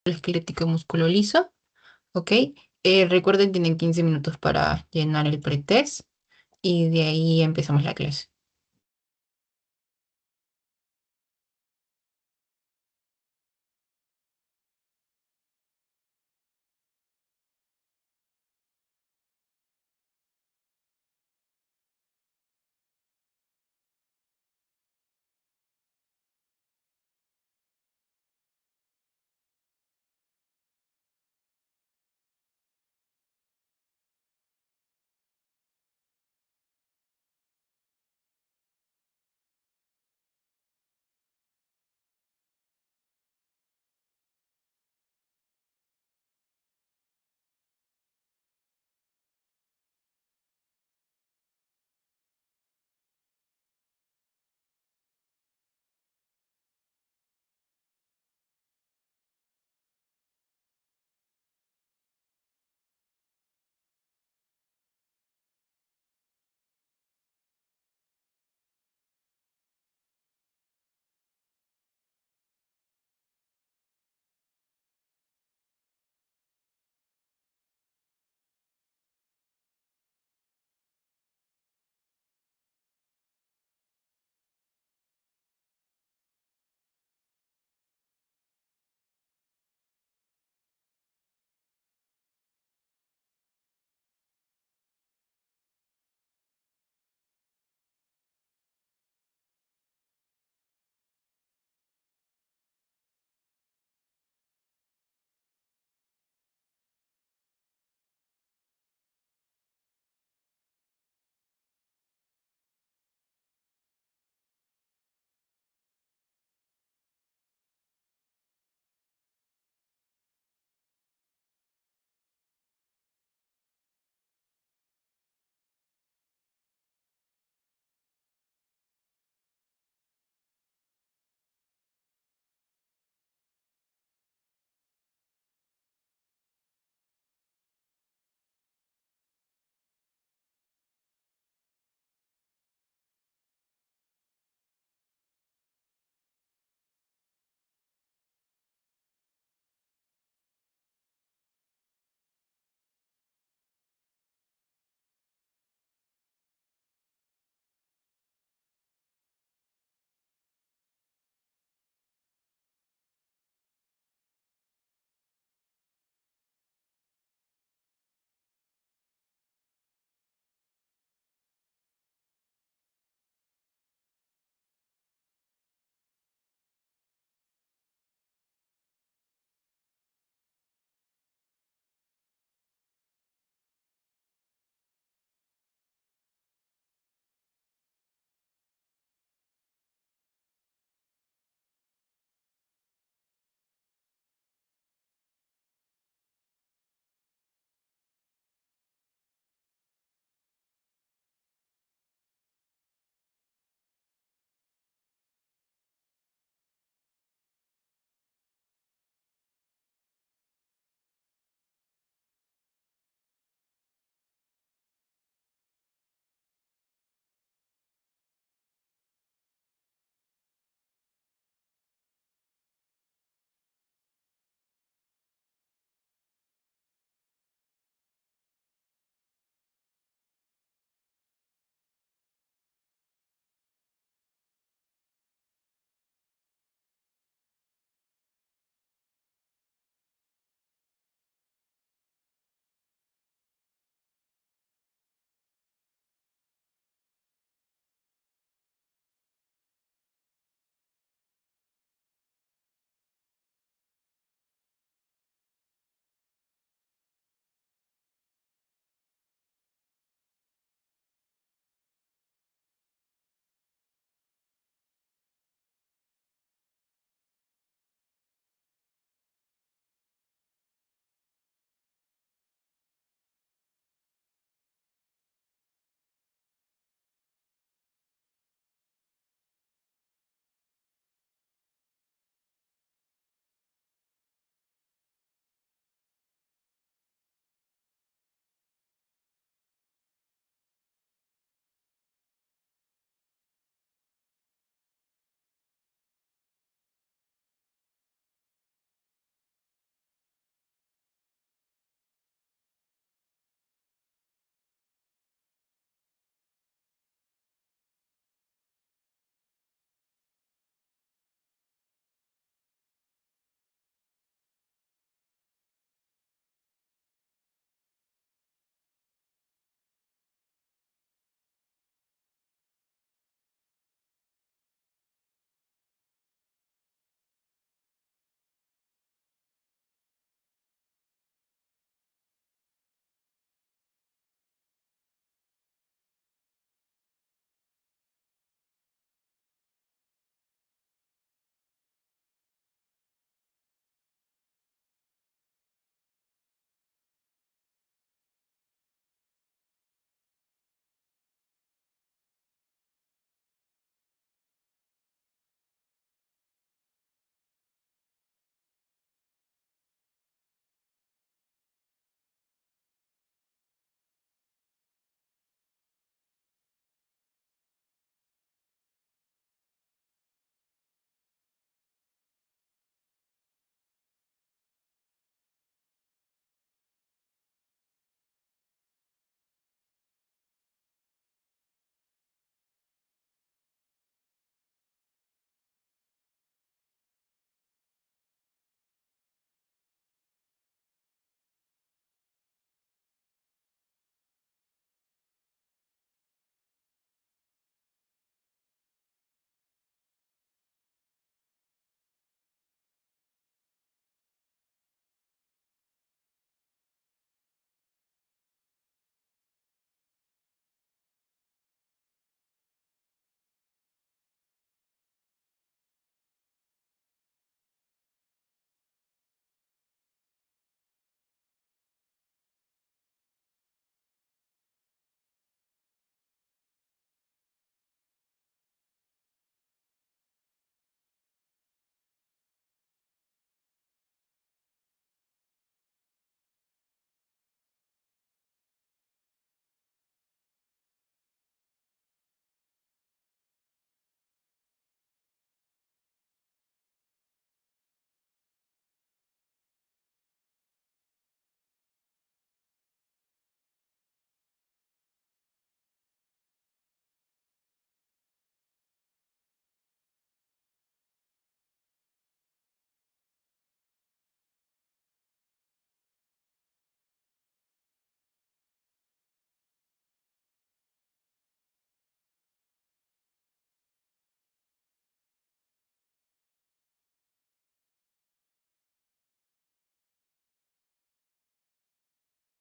esquelético y músculo liso, ¿ok? Recuerden, tienen 15 minutos para llenar el pretest y de ahí empezamos la clase.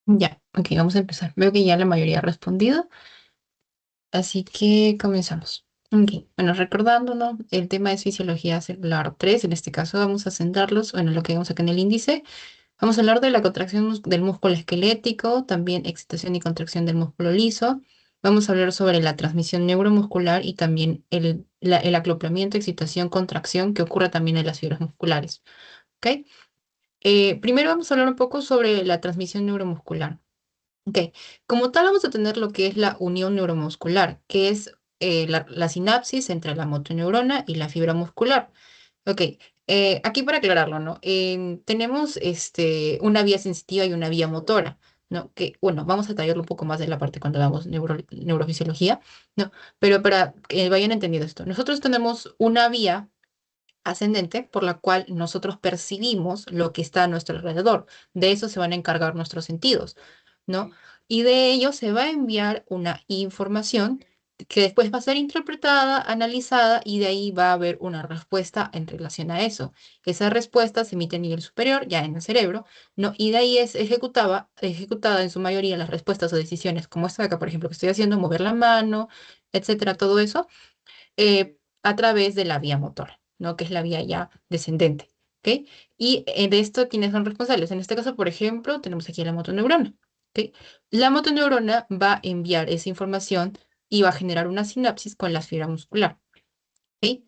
Ya, ok, vamos a empezar. Veo que ya la mayoría ha respondido, así que comenzamos. Ok, bueno, recordándonos, el tema es fisiología celular 3. En este caso vamos a centrarlos, bueno, lo que vemos acá en el índice. Vamos a hablar de la contracción del músculo esquelético, también excitación y contracción del músculo liso. Vamos a hablar sobre la transmisión neuromuscular y también el acoplamiento, excitación, contracción que ocurre también en las fibras musculares. ¿Ok? Primero vamos a hablar un poco sobre la transmisión neuromuscular. Ok, como tal vamos a tener lo que es la unión neuromuscular, que es la sinapsis entre la motoneurona y la fibra muscular. Ok, aquí para aclararlo, ¿no? Tenemos una vía sensitiva y una vía motora, ¿no? Que, bueno, vamos a tallarlo un poco más de la parte cuando hablamos neurofisiología, ¿no? Pero para que vayan entendiendo esto, nosotros tenemos una vía ascendente por la cual nosotros percibimos lo que está a nuestro alrededor. De eso se van a encargar nuestros sentidos, ¿no? Y de ello se va a enviar una información que después va a ser interpretada, analizada y de ahí va a haber una respuesta en relación a eso. Esa respuesta se emite a nivel superior, ya en el cerebro, ¿no? Y de ahí es ejecutada en su mayoría las respuestas o decisiones, como esta de acá, por ejemplo, que estoy haciendo, mover la mano, etcétera, todo eso a través de la vía motora, ¿no? Que es la vía ya descendente, ¿ok? Y de esto, ¿quiénes son responsables? En este caso, por ejemplo, tenemos aquí la motoneurona, ¿ok? La motoneurona va a enviar esa información y va a generar una sinapsis con la fibra muscular, ¿ok?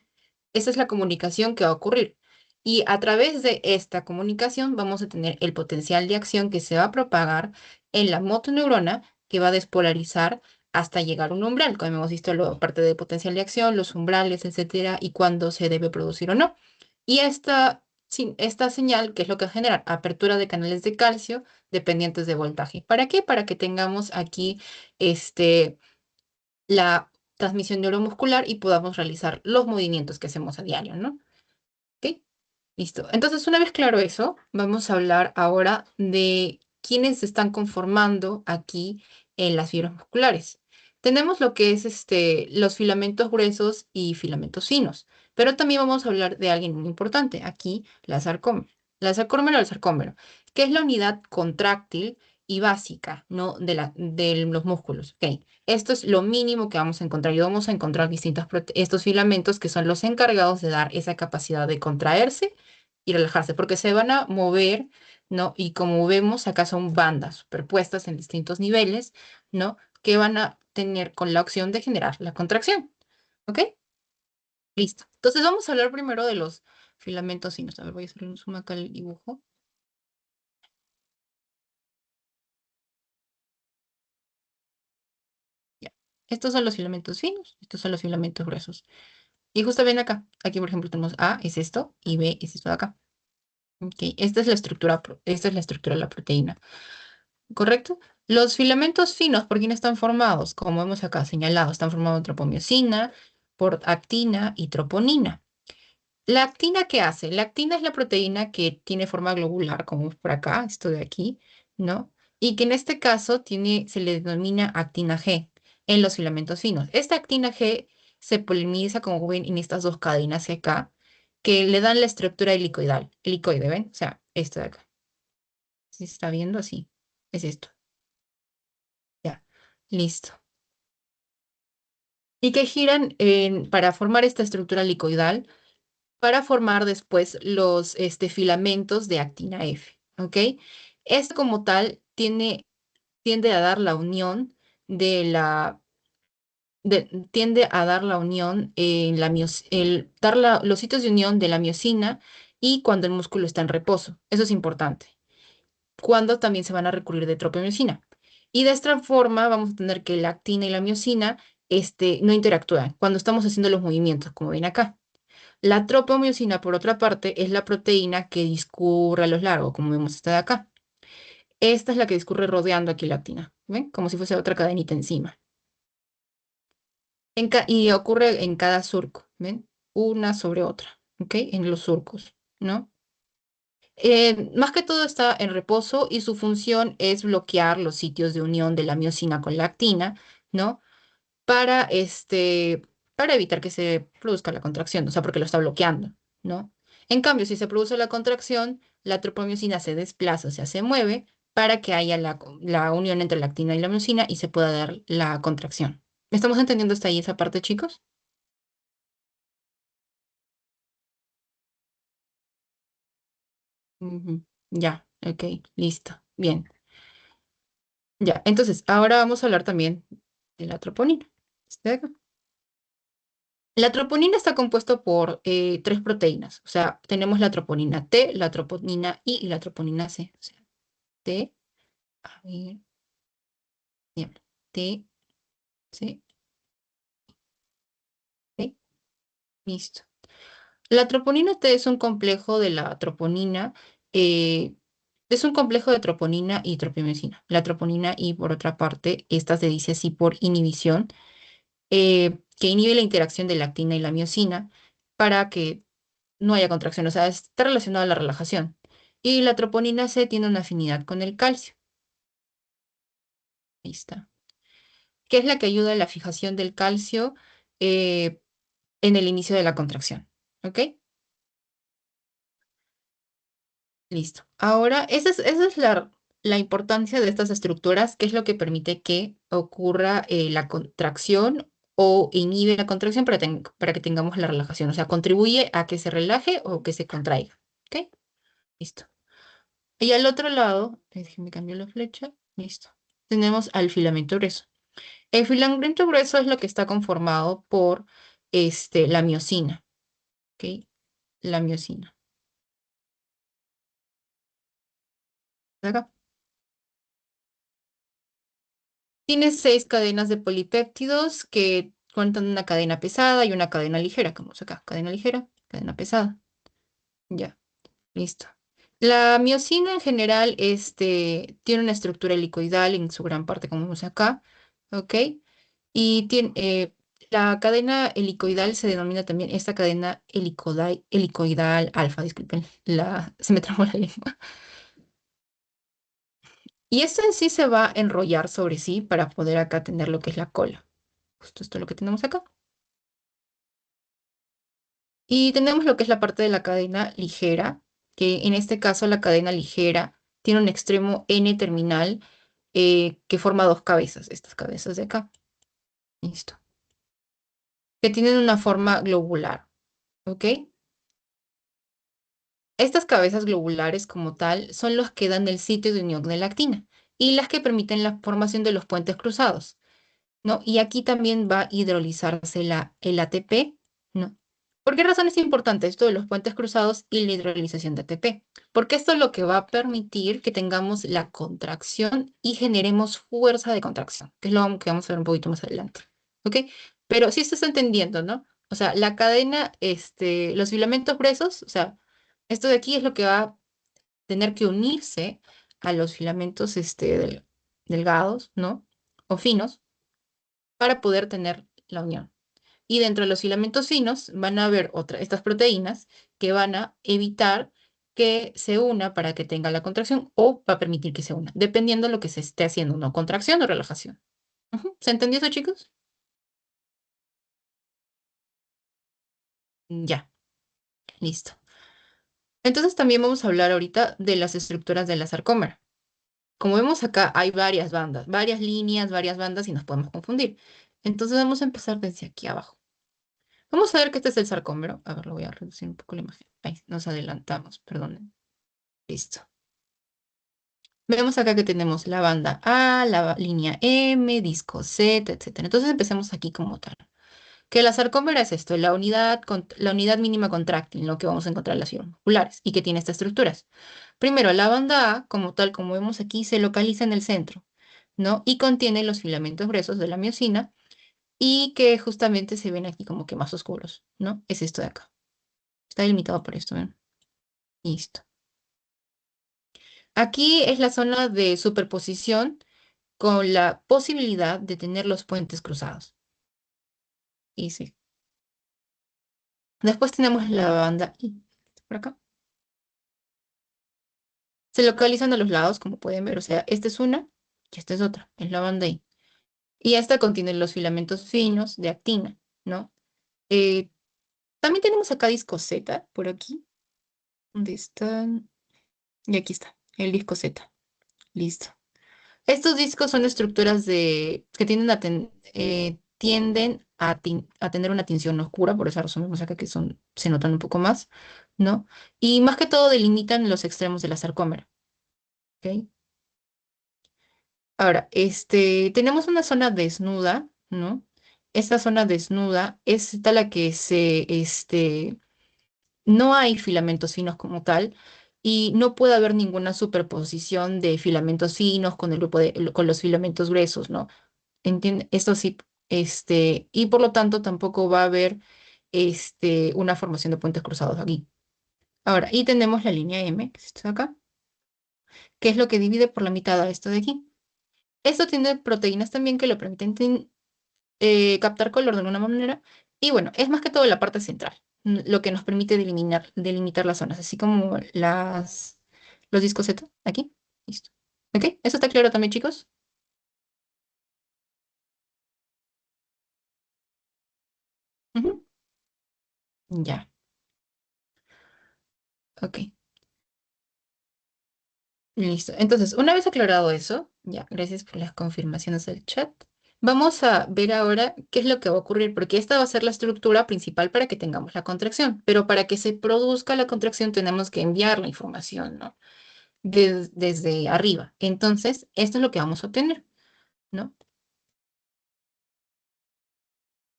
Esa es la comunicación que va a ocurrir. Y a través de esta comunicación vamos a tener el potencial de acción que se va a propagar en la motoneurona que va a despolarizar hasta llegar a un umbral, como hemos visto la parte de potencial de acción, los umbrales, etcétera, y cuándo se debe producir o no. Y esta señal, que es lo que va a generar apertura de canales de calcio dependientes de voltaje. ¿Para qué? Para que tengamos aquí este, la transmisión neuromuscular y podamos realizar los movimientos que hacemos a diario, ¿no? ¿Ok? Listo. Entonces, una vez claro eso, vamos a hablar ahora de quiénes se están conformando aquí en las fibras musculares. Tenemos lo que es los filamentos gruesos y filamentos finos, pero también vamos a hablar de alguien muy importante, aquí la sarcómera. La sarcómera o el sarcómero, que es la unidad contráctil y básica, ¿no? De los músculos. ¿Ok? Esto es lo mínimo que vamos a encontrar y vamos a encontrar estos filamentos que son los encargados de dar esa capacidad de contraerse y relajarse, porque se van a mover, ¿no? Y como vemos, acá son bandas superpuestas en distintos niveles, ¿no? Que van a tener con la opción de generar la contracción, ¿ok? Listo. Entonces vamos a hablar primero de los filamentos finos. A ver, voy a hacer un zoom acá al dibujo. Ya. Estos son los filamentos finos, estos son los filamentos gruesos. Y justo ven acá, aquí por ejemplo tenemos A, es esto, y B es esto de acá. Ok, esta es la estructura, esta es la estructura de la proteína. ¿Correcto? Los filamentos finos, ¿por quién están formados? Como hemos acá señalado, están formados por tropomiosina, por actina y troponina. ¿La actina qué hace? La actina es la proteína que tiene forma globular, como es por acá, esto de aquí, ¿no? Y que en este caso se le denomina actina G en los filamentos finos. Esta actina G se polimeriza, como ven, en estas dos cadenas de acá, que le dan la estructura helicoidal. Helicoide, ¿ven? O sea, esto de acá. ¿Sí se está viendo así? Es esto. Ya, listo. Y que giran para formar esta estructura helicoidal, para formar después los filamentos de actina F, ¿ok? Esto como tal tiende a dar la unión de la, tiende a dar la unión en dar los sitios de unión de la miosina y cuando el músculo está en reposo. Eso es importante. Cuando también se van a recurrir de tropomiosina. Y de esta forma vamos a tener que la actina y la miosina no interactúan cuando estamos haciendo los movimientos, como ven acá. La tropomiosina, por otra parte, es la proteína que discurre a lo largo, como vemos esta de acá. Esta es la que discurre rodeando aquí la actina, ¿ven? Como si fuese otra cadenita encima. Y ocurre en cada surco, ¿ven? Una sobre otra, ¿ok? En los surcos, ¿no? Más que todo está en reposo y su función es bloquear los sitios de unión de la miosina con la actina, ¿no? Para, para evitar que se produzca la contracción, o sea, porque lo está bloqueando, ¿no? En cambio, si se produce la contracción, la tropomiosina se desplaza, o sea, se mueve para que haya la unión entre la actina y la miosina y se pueda dar la contracción. ¿Estamos entendiendo hasta ahí esa parte, chicos? Ujú. Ya, ok, listo. Bien. Ya, entonces, ahora vamos a hablar también de la troponina. ¿Está de acá? La troponina está compuesto por tres proteínas. O sea, tenemos la troponina T, la troponina I y la troponina C. O sea, T, a ver, diablo, T, C, T, listo. La troponina T es un complejo de la troponina, eh, es un complejo de troponina y tropimesina. La troponina I, por otra parte, esta se dice así por inhibición, que inhibe la interacción de la actina y la miosina para que no haya contracción, o sea, está relacionado a la relajación. Y la troponina C tiene una afinidad con el calcio, ahí está, que es la que ayuda a la fijación del calcio eh, en el inicio de la contracción. ¿Ok? Listo. Ahora, esa es la importancia de estas estructuras, que es lo que permite que ocurra la contracción o inhibe la contracción para que tengamos la relajación. O sea, contribuye a que se relaje o que se contraiga. ¿Ok? Listo. Y al otro lado, déjenme cambiar la flecha. Listo. Tenemos al filamento grueso. El filamento grueso es lo que está conformado por la miosina. ¿Ok? La miosina. ¿De acá? Tiene 6 cadenas de polipéptidos que cuentan una cadena pesada y una cadena ligera, como es acá. Cadena ligera, cadena pesada. Ya, listo. La miosina en general tiene una estructura helicoidal en su gran parte, como vemos acá. ¿Ok? Y la cadena helicoidal se denomina también esta cadena helicoidal alfa, disculpen, se me trabó la lengua. Y esto en sí se va a enrollar sobre sí para poder acá tener lo que es la cola. Justo esto es lo que tenemos acá. Y tenemos lo que es la parte de la cadena ligera, que en este caso la cadena ligera tiene un extremo N terminal que forma dos cabezas, estas cabezas de acá. Listo. Que tienen una forma globular. ¿Ok? Estas cabezas globulares como tal son los que dan el sitio de unión de la actina y las que permiten la formación de los puentes cruzados, ¿no? Y aquí también va a hidrolizarse el ATP, ¿no? ¿Por qué razón es importante esto de los puentes cruzados y la hidrolización de ATP? Porque esto es lo que va a permitir que tengamos la contracción y generemos fuerza de contracción, que es lo que vamos a ver un poquito más adelante, ¿ok? Pero sí se está entendiendo, ¿no? O sea, la cadena, los filamentos gruesos, o sea, esto de aquí es lo que va a tener que unirse a los filamentos, delgados, ¿no? O finos para poder tener la unión. Y dentro de los filamentos finos van a haber estas proteínas que van a evitar que se una para que tenga la contracción o va a permitir que se una, dependiendo de lo que se esté haciendo, ¿no? Contracción o relajación. Ujú. ¿Se entendió eso, chicos? Ya, listo. Entonces también vamos a hablar ahorita de las estructuras de la sarcómera. Como vemos acá, hay varias bandas, varias líneas, varias bandas y nos podemos confundir. Entonces vamos a empezar desde aquí abajo. Vamos a ver que este es el sarcómero. A ver, lo voy a reducir un poco la imagen. Ahí, nos adelantamos, perdonen. Listo. Vemos acá que tenemos la banda A, la línea M, disco Z, etcétera. Entonces empecemos aquí como tal. Que la sarcómera es esto, la unidad mínima contráctil, lo que vamos a encontrar en las fibras musculares y que tiene estas estructuras. Primero, la banda A, como tal, como vemos aquí, se localiza en el centro, ¿no? Y contiene los filamentos gruesos de la miosina y que justamente se ven aquí como que más oscuros, ¿no? Es esto de acá. Está delimitado por esto, ¿ven? Listo. Aquí es la zona de superposición con la posibilidad de tener los puentes cruzados. Y sí. Después tenemos la banda I. Por acá. Se localizan a los lados, como pueden ver. O sea, esta es una y esta es otra. Es la banda I. Y esta contiene los filamentos finos de actina, ¿no? Eh, también tenemos acá disco Z, por aquí. ¿Dónde están? Y aquí está, el disco Z. Listo. Estos discos son estructuras que tienden a tener una tinción oscura, por esa razón vemos acá que se notan un poco más, ¿no? Y más que todo delimitan los extremos de la sarcómera, ¿ok? Ahora, tenemos una zona desnuda, ¿no? Esta zona desnuda es tal la que no hay filamentos finos como tal y no puede haber ninguna superposición de filamentos finos con con los filamentos gruesos, ¿no? ¿Entiende? Esto sí, y por lo tanto tampoco va a haber, una formación de puentes cruzados aquí. Ahora, y tenemos la línea M, que es esto de acá, que es lo que divide por la mitad a esto de aquí. Esto tiene proteínas también que lo permiten captar color de alguna manera. Y bueno, es más que todo la parte central, lo que nos permite delimitar las zonas, así como los discos Z, aquí. Listo. ¿Ok? ¿Eso está claro también, chicos? Ujú. Ya, ok. Listo. Entonces, una vez aclarado eso, ya, gracias por las confirmaciones del chat. Vamos a ver ahora qué es lo que va a ocurrir, porque esta va a ser la estructura principal para que tengamos la contracción, pero para que se produzca la contracción tenemos que enviar la información, ¿no? Desde arriba. Entonces, esto es lo que vamos a obtener, ¿no?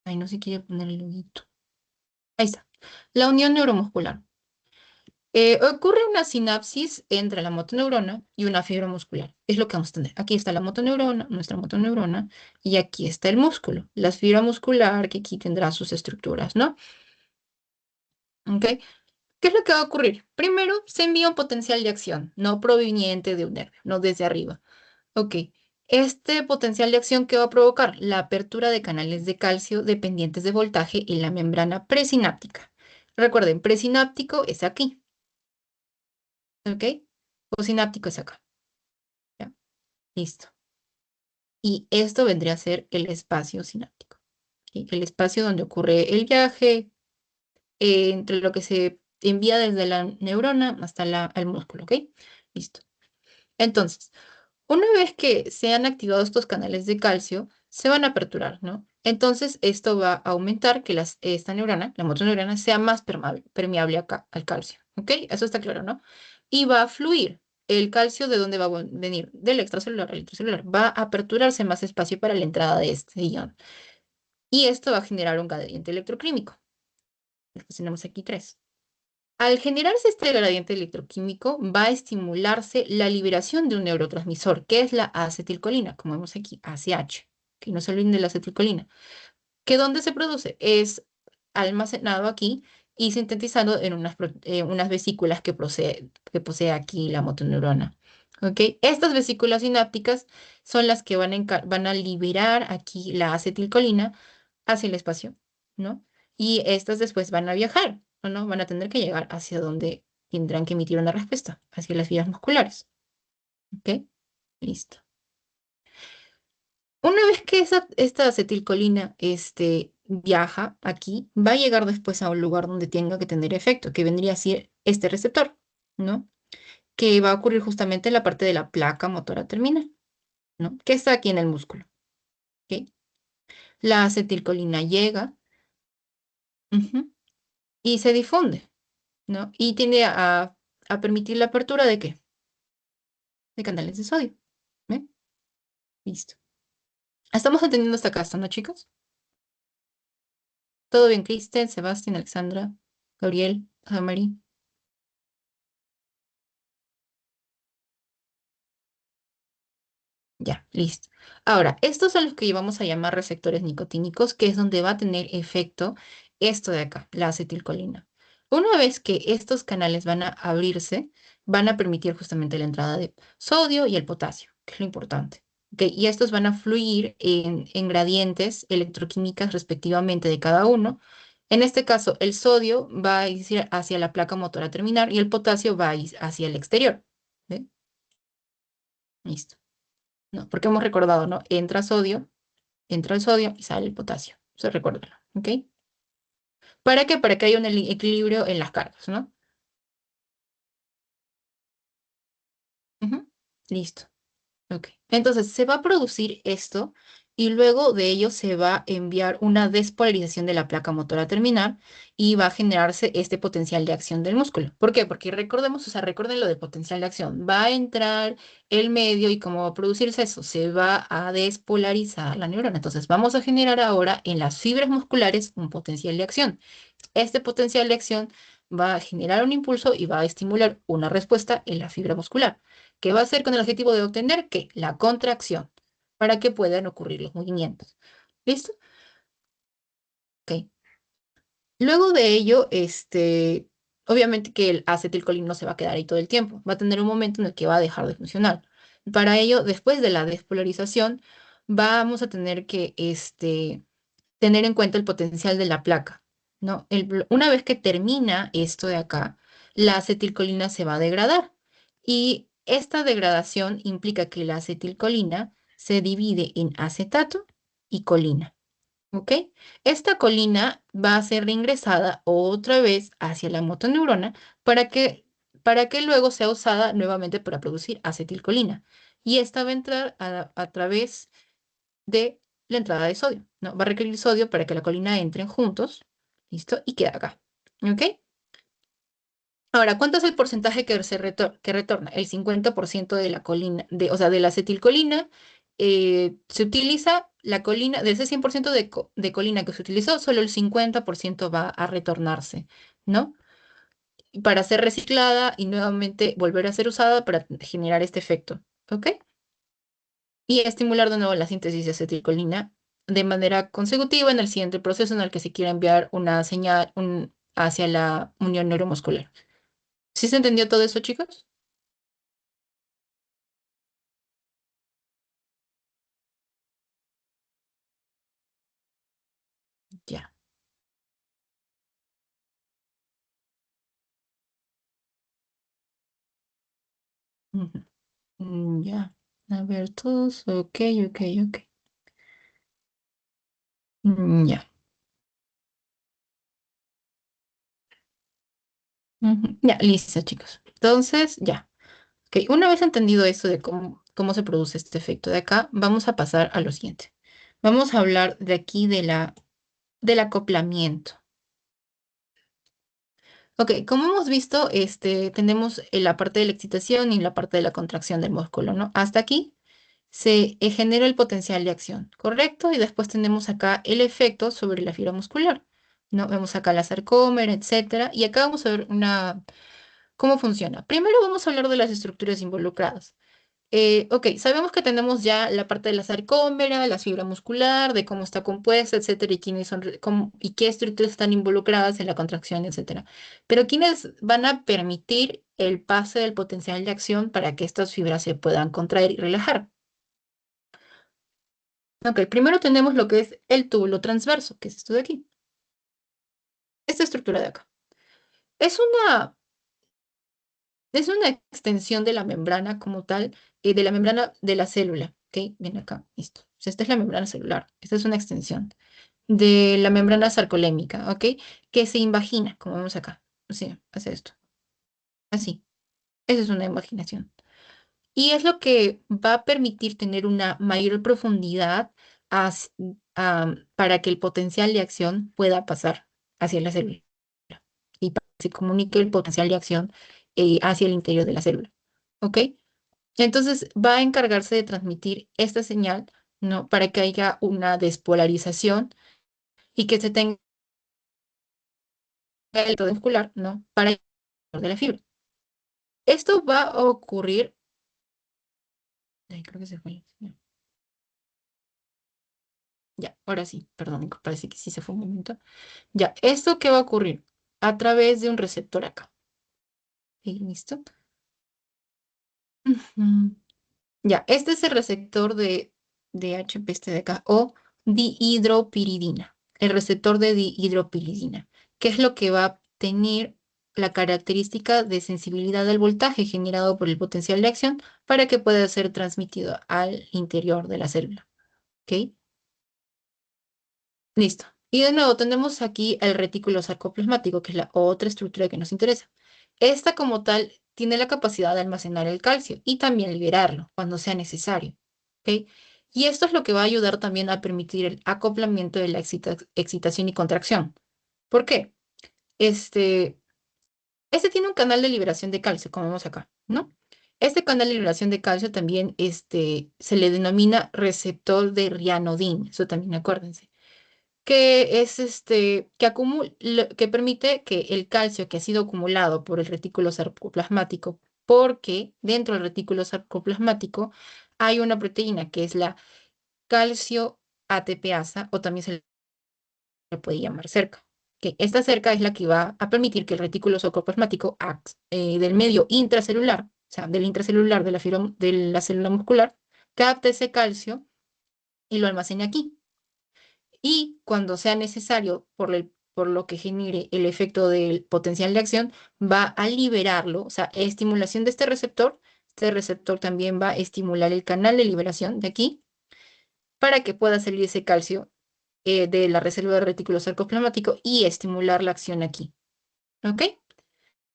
Ay, no sé si quiere poner el loguito. Ahí está. La unión neuromuscular. Ocurre una sinapsis entre la motoneurona y una fibra muscular. Es lo que vamos a tener. Aquí está la motoneurona, nuestra motoneurona, y aquí está el músculo, la fibra muscular que aquí tendrá sus estructuras, ¿no? ¿Ok? ¿Qué es lo que va a ocurrir? Primero, se envía un potencial de acción, no proveniente de un nervio, no desde arriba. Ok. Este potencial de acción que va a provocar la apertura de canales de calcio dependientes de voltaje en la membrana presináptica. Recuerden, presináptico es aquí, ¿ok? Posináptico es acá. ¿Ya? Listo. Y esto vendría a ser el espacio sináptico, ¿sí? El espacio donde ocurre el viaje entre lo que se envía desde la neurona hasta el músculo, ¿ok? Listo. Entonces, una vez que se han activado estos canales de calcio, se van a aperturar, ¿no? Entonces, esto va a aumentar que esta neurona, la motoneurona, sea más permeable al calcio, ¿ok? Eso está claro, ¿no? Y va a fluir. El calcio, ¿de dónde va a venir? Del extracelular al intracelular. Va a aperturarse más espacio para la entrada de este ion. Y esto va a generar un gradiente electroquímico. Después tenemos aquí tres. Al generarse este gradiente electroquímico, va a estimularse la liberación de un neurotransmisor, que es la acetilcolina, como vemos aquí, ACH, que no se olviden de la acetilcolina, que donde se produce es almacenado aquí y sintetizado en unas vesículas que posee aquí la motoneurona. ¿Ok? Estas vesículas sinápticas son las que van a liberar aquí la acetilcolina hacia el espacio, ¿no? Y estas después van a viajar, ¿o no? Van a tener que llegar hacia donde tendrán que emitir una respuesta, hacia las vías musculares, ¿ok? Listo. Una vez que esta acetilcolina viaja aquí, va a llegar después a un lugar donde tenga que tener efecto, que vendría a ser este receptor, ¿no? Que va a ocurrir justamente en la parte de la placa motora terminal, ¿no? Que está aquí en el músculo, ¿ok? La acetilcolina llega, ujú, y se difunde, ¿no? Y tiende a permitir la apertura ¿de qué? De canales de sodio, ¿eh? Listo. Estamos entendiendo hasta acá, ¿no, chicos? ¿Todo bien, Kristen, Sebastián, Alexandra, Gabriel, María? Ya, listo. Ahora, estos son los que llevamos a llamar receptores nicotínicos, que es donde va a tener efecto esto de acá, la acetilcolina. Una vez que estos canales van a abrirse, van a permitir justamente la entrada de sodio y el potasio, que es lo importante. ¿Ok? Y estos van a fluir en gradientes electroquímicas respectivamente de cada uno. En este caso, el sodio va a ir hacia la placa motora terminal y el potasio va a ir hacia el exterior. ¿Ve? Listo. ¿No? Porque hemos recordado, ¿no? Entra el sodio y sale el potasio. Eso recuérdalo, ¿ok? ¿Para qué? Para que haya un equilibrio en las cargas, ¿no? Ujú. Listo. Ok. Entonces, se va a producir esto y luego de ello se va a enviar una despolarización de la placa motora terminal y va a generarse este potencial de acción del músculo. ¿Por qué? Porque recordemos, o sea, recuerden lo del potencial de acción. Va a entrar el medio y cómo va a producirse eso, se va a despolarizar la neurona. Entonces, vamos a generar ahora en las fibras musculares un potencial de acción. Este potencial de acción va a generar un impulso y va a estimular una respuesta en la fibra muscular, que va a ser con el objetivo de obtener ¿qué? La contracción, para que puedan ocurrir los movimientos. ¿Listo? Ok. Luego de ello, obviamente que el acetilcolina no se va a quedar ahí todo el tiempo, va a tener un momento en el que va a dejar de funcionar. Para ello, después de la despolarización, vamos a tener que, tener en cuenta el potencial de la placa, ¿no? Una vez que termina esto de acá, la acetilcolina se va a degradar y esta degradación implica que la acetilcolina se divide en acetato y colina, ¿ok? Esta colina va a ser reingresada otra vez hacia la motoneurona para que, para que luego sea usada nuevamente para producir acetilcolina. Y esta va a entrar a través de la entrada de sodio, ¿no? Va a requerir sodio para que la colina entren juntos, ¿listo? Y queda acá, ¿ok? Ahora, ¿cuánto es el porcentaje que retorna? El 50% de la colina, o sea, de la acetilcolina, se utiliza la colina, de ese 100% de colina que se utilizó, solo el 50% va a retornarse, ¿no? Para ser reciclada y nuevamente volver a ser usada para generar este efecto, ¿ok? Y estimular de nuevo la síntesis de acetilcolina de manera consecutiva en el siguiente proceso en el que se quiera enviar una señal hacia la unión neuromuscular. ¿Sí se entendió todo eso, chicos? Ya. Ujú. Ya. A ver, todos. Ok, ok, ok. Ya. Ujú. Ya, listo, chicos. Entonces, ya. Ok, una vez entendido eso de cómo se produce este efecto de acá, vamos a pasar a lo siguiente. Vamos a hablar de aquí del acoplamiento. Ok, como hemos visto, tenemos la parte de la excitación y la parte de la contracción del músculo, ¿no? Hasta aquí se genera el potencial de acción, ¿correcto? Y después tenemos acá el efecto sobre la fibra muscular, ¿no? Vemos acá la sarcómera, etcétera. Y acá vamos a ver cómo funciona. Primero vamos a hablar de las estructuras involucradas. Ok, sabemos que tenemos ya la parte de la sarcómera, la fibra muscular, de cómo está compuesta, etcétera, y quiénes son, y qué estructuras están involucradas en la contracción, etcétera. Pero quiénes van a permitir el pase del potencial de acción para que estas fibras se puedan contraer y relajar. Ok, primero tenemos lo que es el túbulo transverso, que es esto de aquí, esta estructura de acá. Es una Es una extensión de la membrana como tal, de la membrana de la célula. ¿Ok? Ven acá, listo. O sea, esta es la membrana celular. Esta es una extensión de la membrana sarcolémica, ¿ok? Que se invagina, como vemos acá. Sí, hace esto. Así. Esa es una imaginación. Y es lo que va a permitir tener una mayor profundidad as- para que el potencial de acción pueda pasar hacia la célula y para que se comunique el potencial de acción hacia el interior de la célula. ¿Ok? Entonces va a encargarse de transmitir esta señal, ¿no? Para que haya una despolarización y que se tenga el todo muscular, ¿no? Para el interior de la fibra. Esto va a ocurrir. Ay, creo que se fue. Ya, ya, ahora sí, perdón, parece que sí se fue un momento. Ya, ¿esto qué va a ocurrir? A través de un receptor acá. ¿Sí? ¿Listo? Ujú. Ya, este es el receptor de HPSTDK o dihidropiridina, el receptor de dihidropiridina, que es lo que va a tener la característica de sensibilidad al voltaje generado por el potencial de acción para que pueda ser transmitido al interior de la célula. ¿Ok? Listo. Y de nuevo tenemos aquí el retículo sarcoplasmático, que es la otra estructura que nos interesa. Esta como tal tiene la capacidad de almacenar el calcio y también liberarlo cuando sea necesario. ¿Ok? Y esto es lo que va a ayudar también a permitir el acoplamiento de la excitación y contracción. ¿Por qué? Este, este tiene un canal de liberación de calcio, como vemos acá, ¿no? Este canal de liberación de calcio también se le denomina receptor de rianodin, eso también acuérdense, que es que permite que el calcio que ha sido acumulado por el retículo sarcoplasmático, porque dentro del retículo sarcoplasmático hay una proteína que es la calcio ATPasa, o también se le puede llamar cerca. Que esta cerca es la que va a permitir que el retículo sarcoplasmático del medio intracelular, o sea, del intracelular de de la célula muscular, capte ese calcio y lo almacene aquí. Y cuando sea necesario, por lo que genere el efecto del potencial de acción, va a liberarlo, o sea, estimulación de este receptor también va a estimular el canal de liberación de aquí para que pueda salir ese calcio de la reserva del retículo sarcoplasmático y estimular la acción aquí. ¿Ok?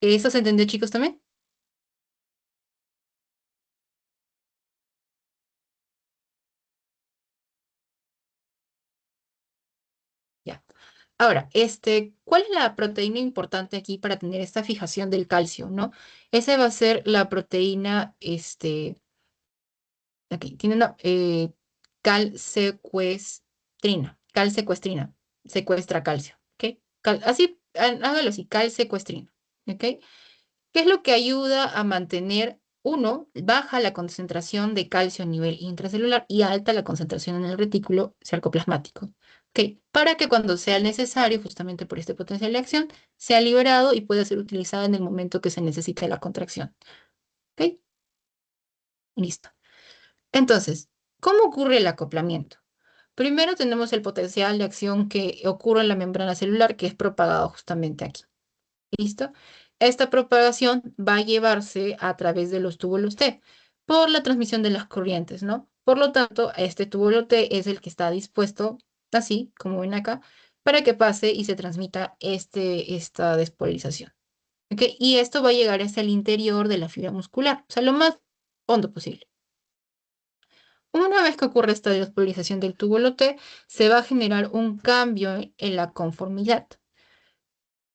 ¿Eso se entendió, chicos, también? Ya. Ahora, ¿cuál es la proteína importante aquí para tener esta fijación del calcio, no? Esa va a ser la proteína, aquí, tiene una calsecuestrina, secuestra calcio, ¿ok? Así, hágalo así, calsecuestrina, ¿ok? ¿Qué es lo que ayuda a mantener, uno, baja la concentración de calcio a nivel intracelular y alta la concentración en el retículo sarcoplasmático? ¿Ok? Para que cuando sea necesario, justamente por este potencial de acción, sea liberado y pueda ser utilizado en el momento que se necesite la contracción. ¿Ok? Listo. Entonces, ¿cómo ocurre el acoplamiento? Primero tenemos el potencial de acción que ocurre en la membrana celular, que es propagado justamente aquí. ¿Listo? Esta propagación va a llevarse a través de los túbulos T por la transmisión de las corrientes, ¿no? Por lo tanto, este túbulo T es el que está dispuesto, así como ven acá, para que pase y se transmita esta despolarización. ¿Ok? Y esto va a llegar hacia el interior de la fibra muscular, o sea, lo más hondo posible. Una vez que ocurre esta despolarización del túbulo T, se va a generar un cambio en la conformidad.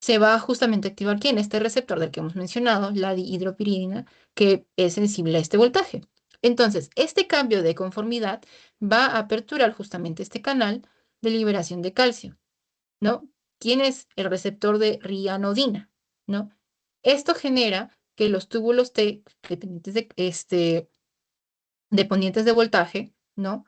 Se va justamente a activar ¿quién? Este receptor del que hemos mencionado, la dihidropiridina, que es sensible a este voltaje. Entonces, este cambio de conformidad va a aperturar justamente este canal de liberación de calcio, ¿no? ¿Quién es el receptor de rianodina? ¿No? Esto genera que los túbulos T, dependientes dependientes de voltaje, ¿no?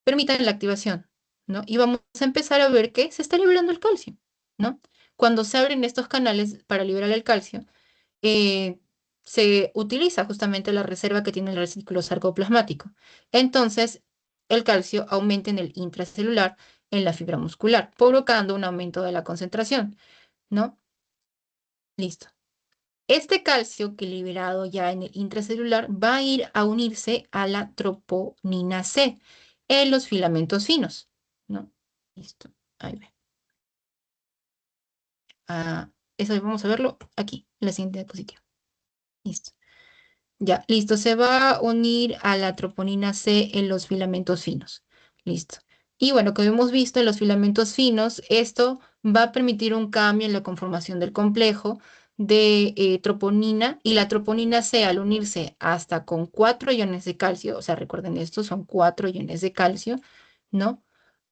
Permitan la activación, ¿no? Y vamos a empezar a ver que se está liberando el calcio, ¿no? Cuando se abren estos canales para liberar el calcio, eh, se utiliza justamente la reserva que tiene el retículo sarcoplasmático. Entonces, el calcio aumenta en el intracelular, en la fibra muscular, provocando un aumento de la concentración, ¿no? Listo. Este calcio que liberado ya en el intracelular va a ir a unirse a la troponina C en los filamentos finos, ¿no? Listo. Ahí ve. Ah, eso vamos a verlo aquí, en la siguiente diapositiva. Listo. Ya, listo. Se va a unir a la troponina C en los filamentos finos. Listo. Y bueno, como hemos visto en los filamentos finos, esto va a permitir un cambio en la conformación del complejo de troponina, y la troponina C, al unirse hasta con 4 iones de calcio, o sea, recuerden esto, son 4 iones de calcio, ¿no?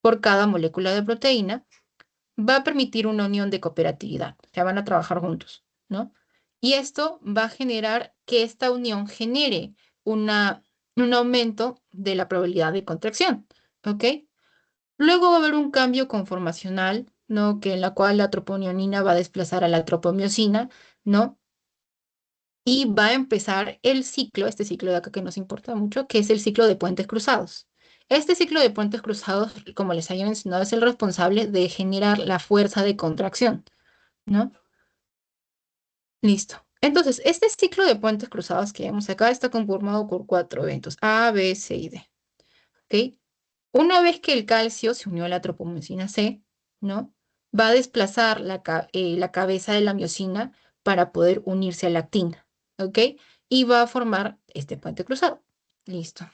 Por cada molécula de proteína, va a permitir una unión de cooperatividad, o sea, van a trabajar juntos, ¿no? Y esto va a generar que esta unión genere una, un aumento de la probabilidad de contracción, ¿ok? Luego va a haber un cambio conformacional, ¿no? Que en la cual la troponionina va a desplazar a la tropomiosina, ¿no? Y va a empezar el ciclo, este ciclo de acá que nos importa mucho, que es el ciclo de puentes cruzados. Este ciclo de puentes cruzados, como les había mencionado, es el responsable de generar la fuerza de contracción, ¿no? Listo. Entonces, este ciclo de puentes cruzados que vemos acá está conformado por 4 eventos, A, B, C y D. ¿Ok? Una vez que el calcio se unió a la tropomicina C, ¿no? Va a desplazar la cabeza de la miosina para poder unirse a la actina. ¿ok? Y va a formar este puente cruzado. Listo.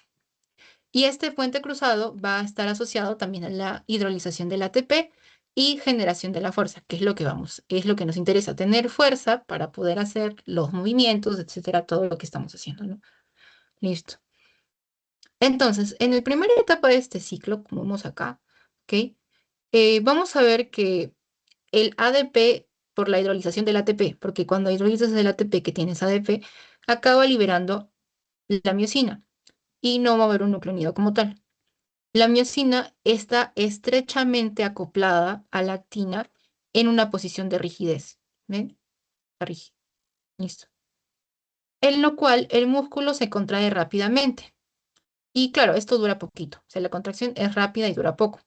Y este puente cruzado va a estar asociado también a la hidrolización del ATP y generación de la fuerza, que es lo que es lo que nos interesa, tener fuerza para poder hacer los movimientos, etcétera, todo lo que estamos haciendo, ¿no? Listo. Entonces, en la primera etapa de este ciclo, como vemos acá, ¿ok? Vamos a ver que el ADP, por la hidrolización del ATP, porque cuando hidrolizas el ATP que tienes ADP, acaba liberando la miosina y no va a haber un núcleo unido como tal. La miosina está estrechamente acoplada a la actina en una posición de rigidez. ¿Ven? Está rígida. Listo. En lo cual el músculo se contrae rápidamente. Y claro, esto dura poquito. O sea, la contracción es rápida y dura poco.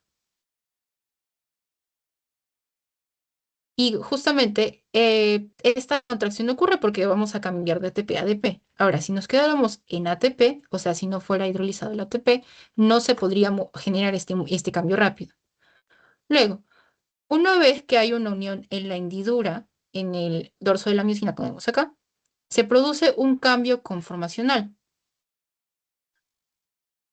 Y justamente esta contracción ocurre porque vamos a cambiar de ATP a ADP. Ahora, si nos quedáramos en ATP, o sea, si no fuera hidrolizado el ATP, no se podría generar este cambio rápido. Luego, una vez que hay una unión en la hendidura, en el dorso de la miosina, como vemos acá, se produce un cambio conformacional.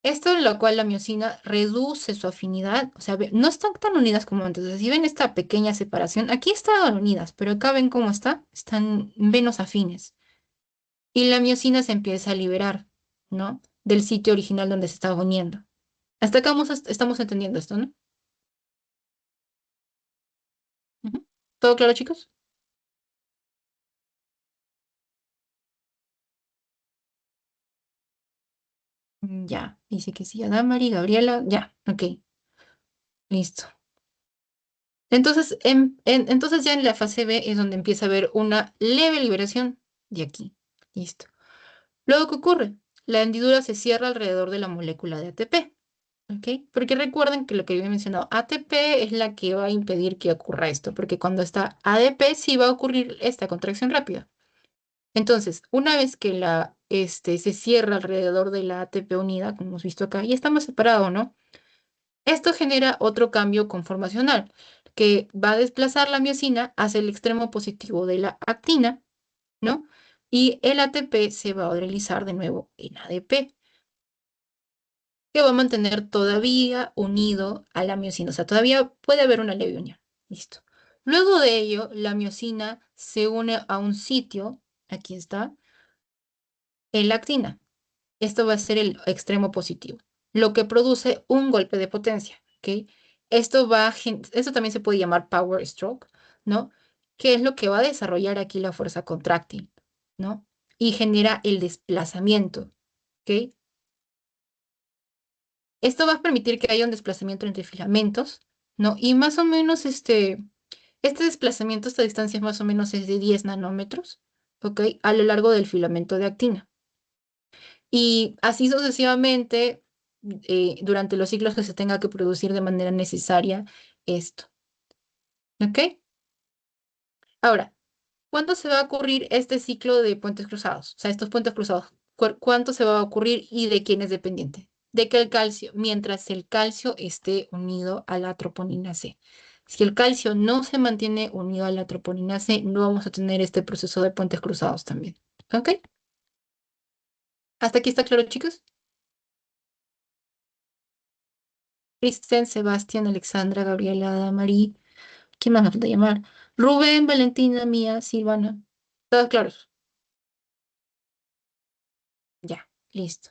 Esto en lo cual la miosina reduce su afinidad, o sea, no están tan unidas como antes. O sea, si ven esta pequeña separación, aquí están unidas, pero acá ven cómo está, están menos afines. Y la miosina se empieza a liberar, ¿no? Del sitio original donde se estaba uniendo. Hasta acá estamos entendiendo esto, ¿no? Ujú. ¿Todo claro, chicos? Ya, dice que sí, Adamari, Gabriela, ya, ok, listo. Entonces, entonces ya en la fase B es donde empieza a haber una leve liberación de aquí. Listo. Luego, ¿qué ocurre? La hendidura se cierra alrededor de la molécula de ATP. ¿Ok? Porque recuerden que lo que había mencionado, ATP es la que va a impedir que ocurra esto, porque cuando está ADP sí va a ocurrir esta contracción rápida. Entonces, una vez que se cierra alrededor de la ATP unida, como hemos visto acá, y está más separado, ¿no? Esto genera otro cambio conformacional que va a desplazar la miosina hacia el extremo positivo de la actina, ¿no? Y el ATP se va a hidrolizar de nuevo en ADP, que va a mantener todavía unido a la miosina. O sea, todavía puede haber una leve unión. Listo. Luego de ello, la miosina se une a un sitio, aquí está, en la actina. Esto va a ser el extremo positivo, lo que produce un golpe de potencia, ¿ok? Esto también se puede llamar power stroke, ¿no? Que es lo que va a desarrollar aquí la fuerza contráctil, ¿no? Y genera el desplazamiento, ¿ok? Esto va a permitir que haya un desplazamiento entre filamentos, ¿no? Y más o menos este desplazamiento, esta distancia más o menos es de 10 nanómetros, ¿ok? A lo largo del filamento de actina. Y así sucesivamente, durante los ciclos que se tenga que producir de manera necesaria esto. ¿Ok? Ahora, ¿cuándo se va a ocurrir este ciclo de puentes cruzados? O sea, estos puentes cruzados, ¿cuánto se va a ocurrir y de quién es dependiente? De que el calcio, mientras el calcio esté unido a la troponina C. Si el calcio no se mantiene unido a la troponina C, no vamos a tener este proceso de puentes cruzados también. ¿Ok? ¿Hasta aquí está claro, chicos? Kristen, Sebastián, Alexandra, Gabriela, Damari. ¿Quién más me falta llamar? Rubén, Valentina, Mía, Silvana. ¿Todos claros? Ya, listo.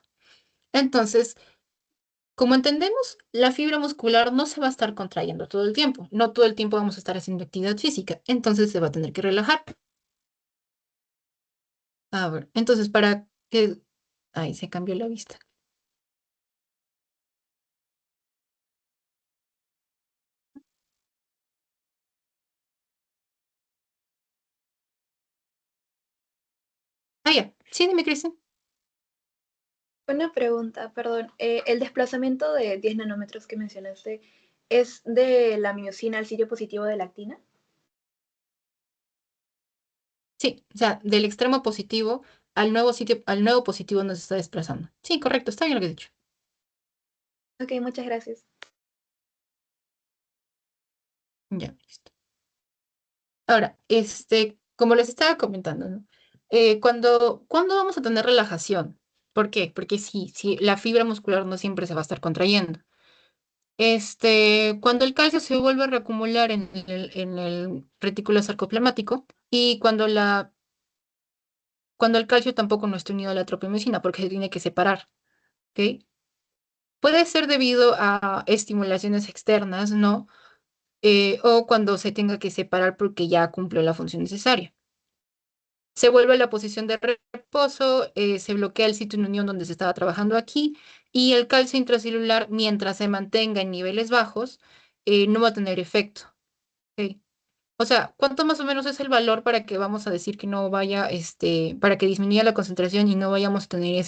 Entonces, como entendemos, la fibra muscular no se va a estar contrayendo todo el tiempo. No todo el tiempo vamos a estar haciendo actividad física. Entonces se va a tener que relajar. A ver, entonces para que... Ahí se cambió la vista. Ah, ya. Sí, dime, Cristian. Una pregunta, perdón. El desplazamiento de 10 nanómetros que mencionaste es de la miosina al sitio positivo de la actina. Sí, o sea, del extremo positivo al nuevo sitio, al nuevo positivo nos está desplazando. Sí, correcto, está bien lo que he dicho. Ok, muchas gracias. Ya, listo. Ahora, como les estaba comentando, ¿no? ¿Cuándo vamos a tener relajación? ¿Por qué? Porque sí, la fibra muscular no siempre se va a estar contrayendo. Cuando el calcio se vuelve a reacumular en el retículo sarcoplasmático y cuando el calcio tampoco no está unido a la tropomiosina porque se tiene que separar, ¿ok? Puede ser debido a estimulaciones externas, ¿no? O cuando se tenga que separar porque ya cumplió la función necesaria. Se vuelve a la posición de reposo, se bloquea el sitio en unión donde se estaba trabajando aquí y el calcio intracelular, mientras se mantenga en niveles bajos, no va a tener efecto. ¿Ok? O sea, ¿cuánto más o menos es el valor para que vamos a decir que no vaya, para que disminuya la concentración y no vayamos a tener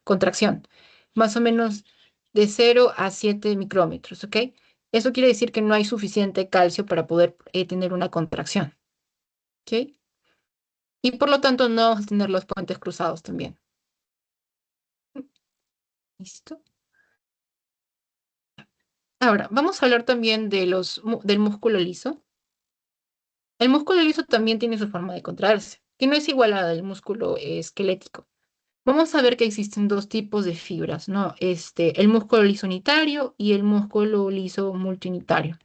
contracción? Más o menos de 0 a 7 micrómetros, ¿ok? Eso quiere decir que no hay suficiente calcio para poder tener una contracción, ¿ok? Y por lo tanto no vamos a tener los puentes cruzados también. ¿Listo? Ahora, vamos a hablar también del músculo liso. El músculo liso también tiene su forma de contraerse, que no es igual a la del músculo esquelético. Vamos a ver que existen dos tipos de fibras, ¿no? El músculo liso unitario y el músculo liso multiunitario.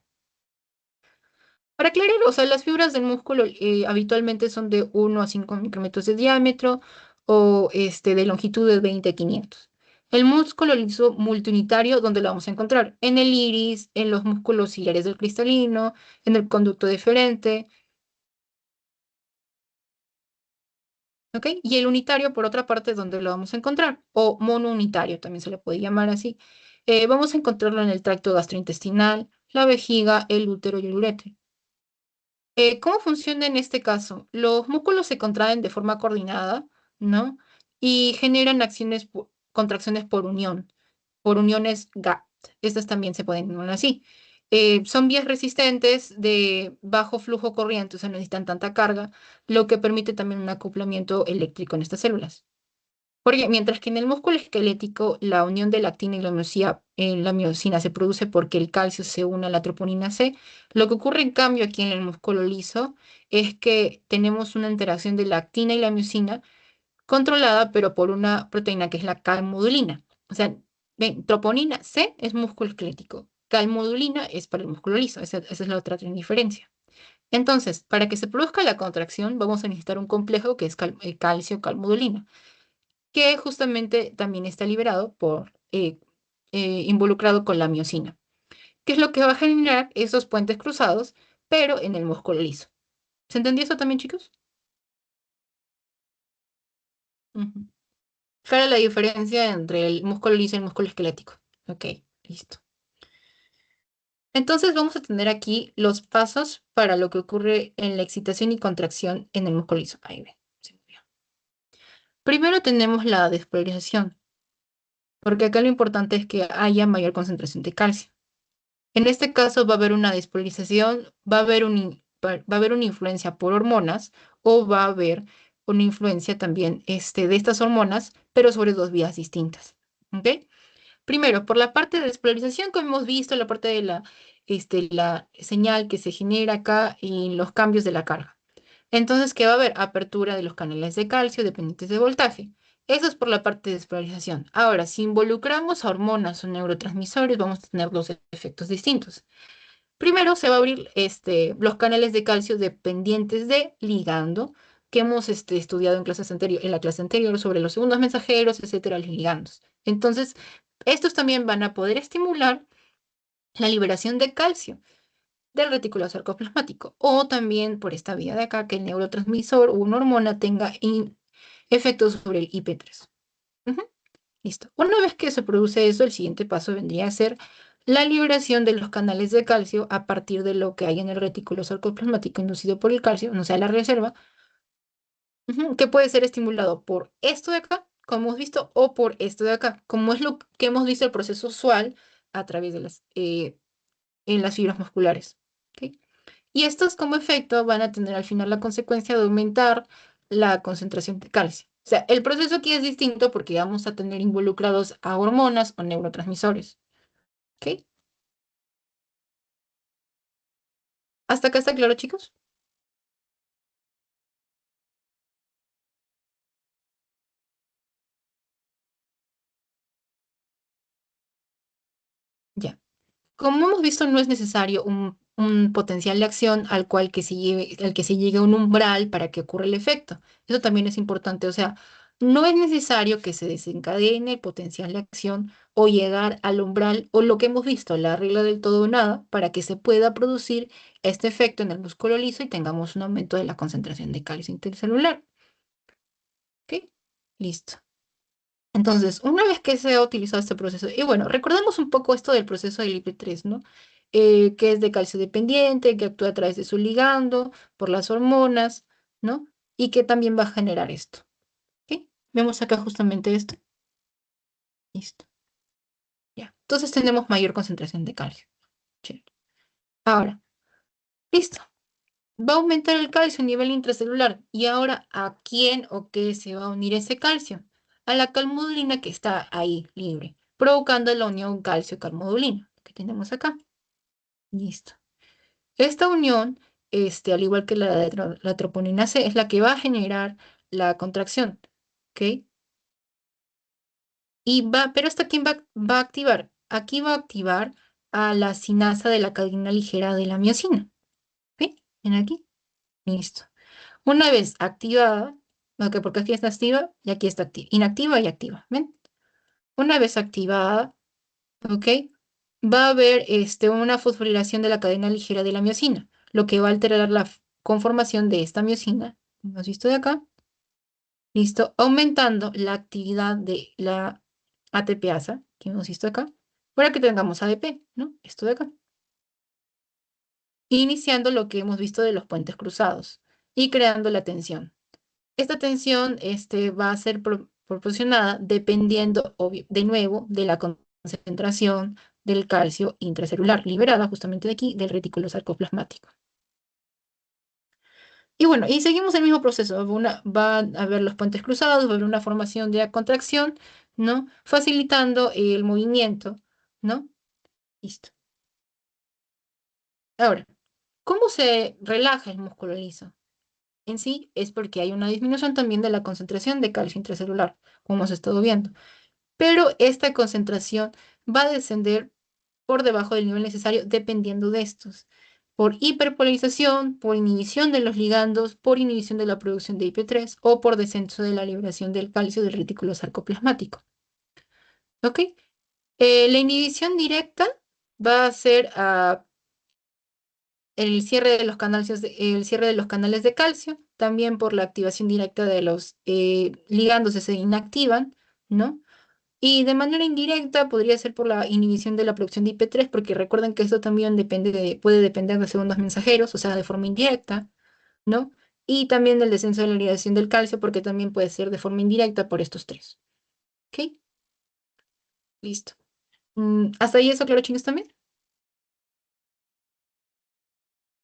Para aclarar, o sea, las fibras del músculo habitualmente son de 1 a 5 micrómetros de diámetro o de longitud de 20 a 500. El músculo liso multiunitario, ¿dónde lo vamos a encontrar? En el iris, en los músculos ciliares del cristalino, en el conducto deferente, ¿ok? Y el unitario, por otra parte, ¿dónde lo vamos a encontrar? O monounitario, también se le puede llamar así. Vamos a encontrarlo en el tracto gastrointestinal, la vejiga, el útero y el uretre. ¿Cómo funciona en este caso? Los músculos se contraen de forma coordinada, ¿no? Y generan contracciones por uniones GATT. Estas también se pueden llamar así. Son vías resistentes de bajo flujo corriente, o sea, no necesitan tanta carga, lo que permite también un acoplamiento eléctrico en estas células. Porque mientras que en el músculo esquelético la unión de la actina y la miosina se produce porque el calcio se une a la troponina C, lo que ocurre en cambio aquí en el músculo liso es que tenemos una interacción de la actina y la miosina controlada, pero por una proteína que es la calmodulina. O sea, ven, troponina C es músculo esquelético, calmodulina es para el músculo liso, esa es la otra gran diferencia. Entonces, para que se produzca la contracción, vamos a necesitar un complejo que es calcio-calmodulina que justamente también está liberado involucrado con la miosina, que es lo que va a generar esos puentes cruzados, pero en el músculo liso. ¿Se entendió eso también, chicos? Ujú. Clara la diferencia entre el músculo liso y el músculo esquelético. Ok, listo. Entonces vamos a tener aquí los pasos para lo que ocurre en la excitación y contracción en el músculo liso. Ahí ve. Se movió. Primero tenemos la despolarización, porque acá lo importante es que haya mayor concentración de calcio. En este caso va a haber una despolarización, va a haber una influencia por hormonas o va a haber una influencia también de estas hormonas, pero sobre dos vías distintas. ¿Ok? Primero, por la parte de despolarización, como hemos visto, la parte de la señal que se genera acá y los cambios de la carga. Entonces, ¿qué va a haber? Apertura de los canales de calcio dependientes de voltaje. Eso es por la parte de despolarización. Ahora, si involucramos a hormonas o neurotransmisores, vamos a tener dos efectos distintos. Primero se va a abrir los canales de calcio dependientes de ligando, que hemos estudiado en la clase anterior sobre los segundos mensajeros, etcétera, los ligandos. Entonces, estos también van a poder estimular la liberación de calcio del retículo sarcoplasmático, o también por esta vía de acá, que el neurotransmisor o una hormona tenga efectos sobre el IP3. Ujú. Listo. Una vez que se produce eso, el siguiente paso vendría a ser la liberación de los canales de calcio a partir de lo que hay en el retículo sarcoplasmático inducido por el calcio, no sea la reserva, que puede ser estimulado por esto de acá, como hemos visto, o por esto de acá, como es lo que hemos visto el proceso usual a través de en las fibras musculares. ¿Ok? Y estos como efecto van a tener al final la consecuencia de aumentar la concentración de calcio. O sea, el proceso aquí es distinto porque vamos a tener involucrados a hormonas o neurotransmisores. ¿Ok? ¿Hasta acá está claro, chicos? Como hemos visto, no es necesario un potencial de acción al que se llegue a un umbral para que ocurra el efecto. Eso también es importante. O sea, no es necesario que se desencadene el potencial de acción o llegar al umbral o lo que hemos visto, la regla del todo o nada, para que se pueda producir este efecto en el músculo liso y tengamos un aumento de la concentración de calcio intercelular. ¿Ok? Listo. Entonces, una vez que se ha utilizado este proceso, y bueno, recordemos un poco esto del proceso del IP3, ¿no? Que es de calcio dependiente, que actúa a través de su ligando, por las hormonas, ¿no? Y que también va a generar esto, ¿ok? Vemos acá justamente esto. Listo, ya. Entonces tenemos mayor concentración de calcio. Chévere. Ahora, listo. Va a aumentar el calcio a nivel intracelular. ¿Y ahora a quién o qué se va a unir ese calcio? A la calmodulina que está ahí libre, provocando la unión calcio-calmodulina que tenemos acá. Listo. Esta unión, al igual que la troponina C, es la que va a generar la contracción. ¿Ok? Pero ¿esta quién va a activar? Aquí va a activar a la sinasa de la cadena ligera de la miosina. ¿Ok? Ven aquí. Listo. Una vez activada, ok, porque aquí está activa y aquí está activa, inactiva y activa, ¿ven? Una vez activada, ok, va a haber una fosforilación de la cadena ligera de la miosina, lo que va a alterar la conformación de esta miosina, como hemos visto de acá, listo, aumentando la actividad de la ATPasa, que hemos visto acá, para que tengamos ADP, ¿no? Esto de acá. Iniciando lo que hemos visto de los puentes cruzados y creando la tensión. Esta tensión va a ser proporcionada dependiendo, de nuevo, de la concentración del calcio intracelular, liberada justamente de aquí, del retículo sarcoplasmático. Y bueno, y seguimos el mismo proceso. Va a haber los puentes cruzados, va a haber una formación de contracción, ¿no? Facilitando el movimiento, ¿no? Listo. Ahora, ¿cómo se relaja el músculo liso? En sí es porque hay una disminución también de la concentración de calcio intracelular, como hemos estado viendo. Pero esta concentración va a descender por debajo del nivel necesario dependiendo de estos, por hiperpolarización, por inhibición de los ligandos, por inhibición de la producción de IP3 o por descenso de la liberación del calcio del retículo sarcoplasmático. ¿Ok? La inhibición directa va a ser el cierre de los el cierre de los canales de calcio, también por la activación directa de los ligandos que se inactivan, ¿no? Y de manera indirecta podría ser por la inhibición de la producción de IP3, porque recuerden que esto también puede depender de segundos mensajeros, o sea, de forma indirecta, ¿no? Y también del descenso de la liberación del calcio, porque también puede ser de forma indirecta por estos tres. ¿Ok? Listo. ¿Hasta ahí eso claro, chicos, también?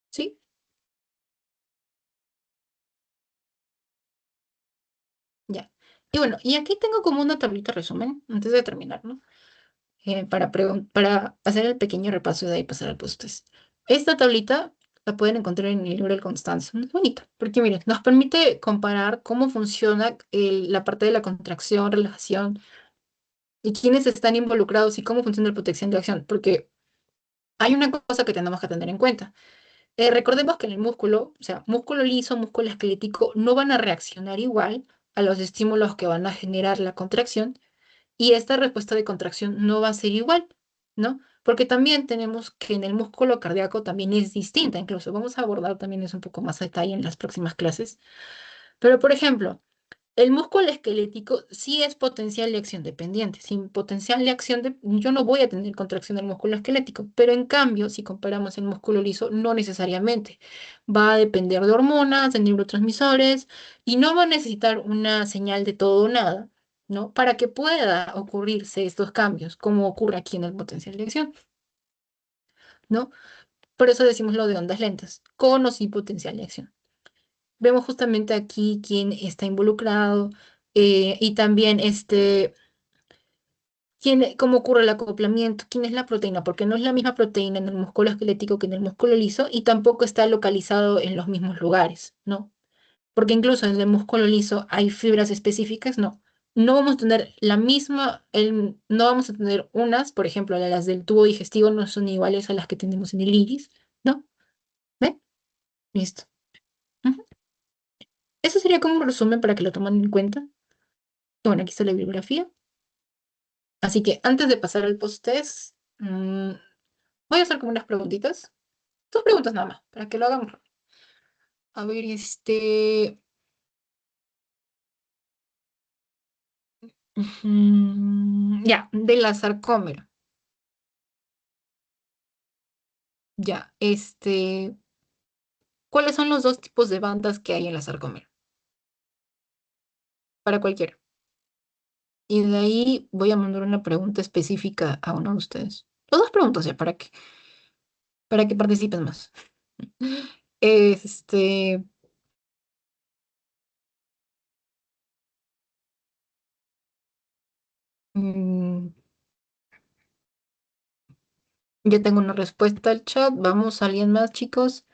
¿Sí? Ya. Y bueno, y aquí tengo como una tablita resumen, antes de terminar, ¿no? Para hacer el pequeño repaso y de ahí pasar al post-test. Esta tablita la pueden encontrar en el libro del Constanzo. Es bonita, porque miren, nos permite comparar cómo funciona la parte de la contracción, relajación y quiénes están involucrados y cómo funciona la protección de acción, porque hay una cosa que tenemos que tener en cuenta. Recordemos que en el músculo, o sea, músculo liso, músculo esquelético, no van a reaccionar igual a los estímulos que van a generar la contracción y esta respuesta de contracción no va a ser igual, ¿no? Porque también tenemos que en el músculo cardíaco también es distinta, incluso vamos a abordar también eso un poco más a detalle en las próximas clases. Pero, por ejemplo, el músculo esquelético sí es potencial de acción dependiente. Sin potencial de acción, yo no voy a tener contracción del músculo esquelético. Pero en cambio, si comparamos el músculo liso, no necesariamente. Va a depender de hormonas, de neurotransmisores y no va a necesitar una señal de todo o nada, ¿no? Para que pueda ocurrirse estos cambios, como ocurre aquí en el potencial de acción, ¿no? Por eso decimos lo de ondas lentas, con o sin potencial de acción. Vemos justamente aquí quién está involucrado y también cómo ocurre el acoplamiento, quién es la proteína, porque no es la misma proteína en el músculo esquelético que en el músculo liso y tampoco está localizado en los mismos lugares, ¿no? Porque incluso en el músculo liso hay fibras específicas, no. no vamos a tener la misma, no vamos a tener unas, por ejemplo, las del tubo digestivo no son iguales a las que tenemos en el iris, ¿no? ¿Ve? Listo. Ujú. Eso sería como un resumen para que lo tomen en cuenta. Bueno, aquí está la bibliografía. Así que antes de pasar al post-test, voy a hacer como unas preguntitas. Dos preguntas nada más, para que lo hagamos rápido. A ver, ya, de la sarcómera. Ya, ¿cuáles son los dos tipos de bandas que hay en la sarcómera? Para cualquiera. Y de ahí voy a mandar una pregunta específica a uno de ustedes. O dos preguntas ya, para que participen más. Este, mm, ya tengo una respuesta al chat. Vamos, ¿alguien más, chicos?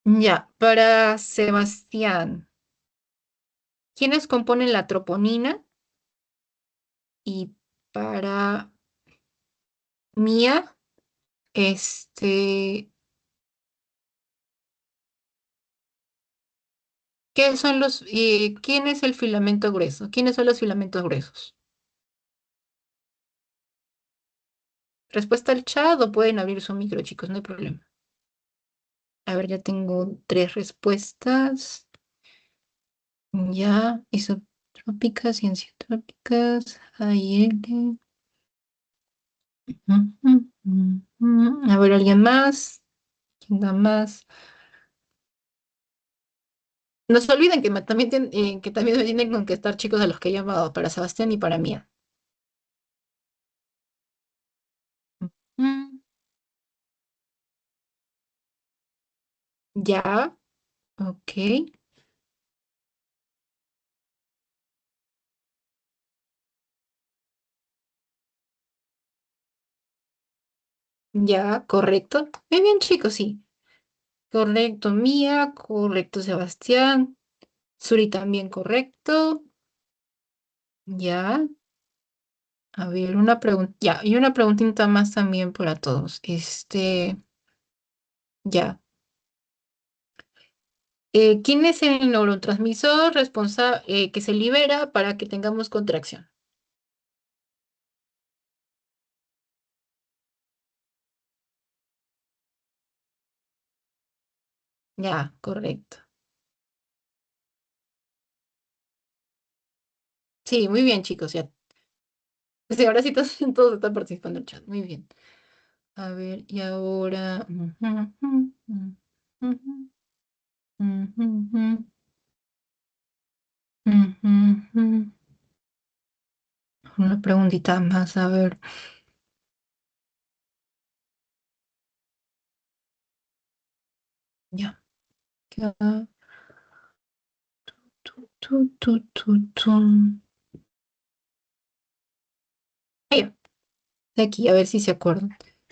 Ya, para Sebastián, ¿quiénes componen la troponina? Y para Mía, ¿quién es el filamento grueso? ¿Quiénes son los filamentos gruesos? Respuesta al chat o pueden abrir su micro, chicos, no hay problema. A ver, ya tengo tres respuestas. Ya, isotrópicas, cienciótrópicas, AIL. A ver, ¿alguien más? ¿Quién da más? No se olviden que, que también me tienen que contestar, chicos, a los que he llamado, para Sebastián y para Mía. Mm, Ya, ok. Ya, correcto. Muy bien, chicos, sí. Correcto, Mía, correcto, Sebastián. Suri también correcto. Ya, a ver, una pregunta. Ya, y una preguntita más también para todos. Ya. ¿Quién es el neurotransmisor responsable que se libera para que tengamos contracción? Ya, correcto. Sí, muy bien, chicos. Ya. Sí, ahora sí todos, todos están participando en el chat. Muy bien. A ver, y ahora. Una preguntita más, a ver. Ya. Acá. Tu. Ah, ya. De aquí, a ver si se acuerdan.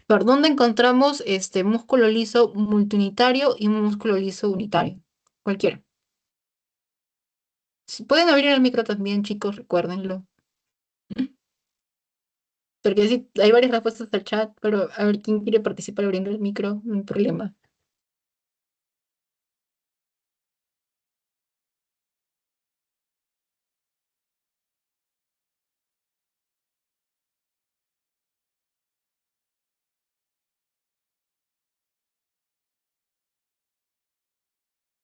¿Por dónde encontramos este músculo liso multiunitario y músculo liso unitario? Cualquiera. Si pueden abrir el micro también, chicos, recuérdenlo. Porque sí, hay varias respuestas al chat, pero a ver quién quiere participar abriendo el micro, no hay problema.